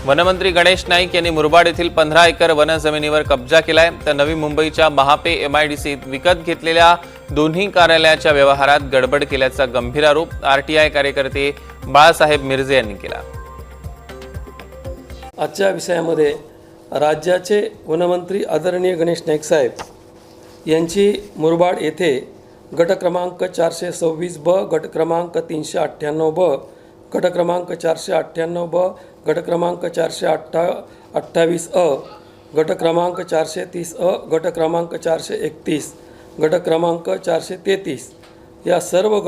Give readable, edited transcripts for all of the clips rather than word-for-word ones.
वनमंत्री गणेश नाईक यांनी मुरबाड येथील 15 एकर वन जमिनीवर कब्जा केलाय। तर नवी मुंबईच्या महापे MIDCत विकत घेतलेल्या दोन्ही कार्यालयाच्या व्यवहारात गडबड केल्याचा गंभीर आरोप RTI कार्यकर्ते बाळासाहेब मिर्जे यांनी केला। आजच्या विषयामध्ये राज्याचे वनमंत्री आदरणीय गणेश नाईक साहेब यांची मुरबाड येथे गट क्रमांक 426 ब, गट क्रमांक 398 ब, गट क्रमांक 498 ब, गट क्रमांक 428 अ, गट क्रमांक 430 अ, गट क्रमांक 431, गट क्रमांक 433 या सर्व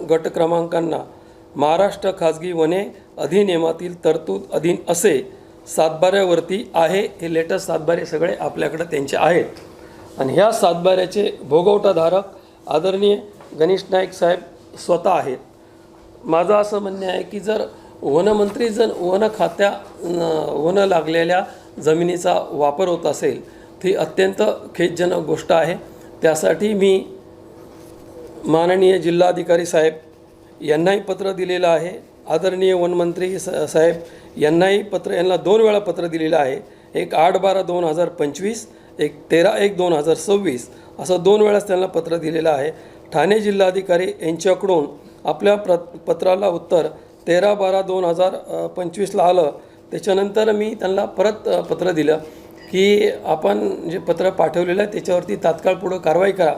गट क्रमांकांना महाराष्ट्र खाजगी वने अधिनियमातील तरतूद अधीन असे सातबाऱ्यावरती आहे। हे लेटेस्ट सातबारे सगळे आपल्याकडे त्यांचे आहेत आणि ह्या सातबाऱ्याचे भोगवटाधारक आदरणीय गणेश नाईक साहेब स्वतः आहेत। माझं असं म्हणणे आहे की जर वनमंत्री वन लागलेल्या जमिनीचा वापर होत असेल ती अत्यंत खेदजनक गोष्ट आहे। त्यासाठी मी माननीय जिल्हाधिकारी साहेब यांनाही पत्र दिलेलं आहे। आदरणीय वनमंत्री साहेब यांनाही यांना 2 वेळा पत्र दिलेलं आहे। एक 8/12/2025, एक 13/1/2026 असं 2 वेळाच त्यांना पत्र दिलेलं आहे। ठाणे जिल्हाधिकारी यांच्याकडून आपल्या पत्राला उत्तर 13/12/2025ला आलं। त्याच्यानंतर मी त्यांना परत पत्र दिलं की आपण जे पत्र पाठवलेलं आहे त्याच्यावरती तात्काळ पुढे कारवाई करा।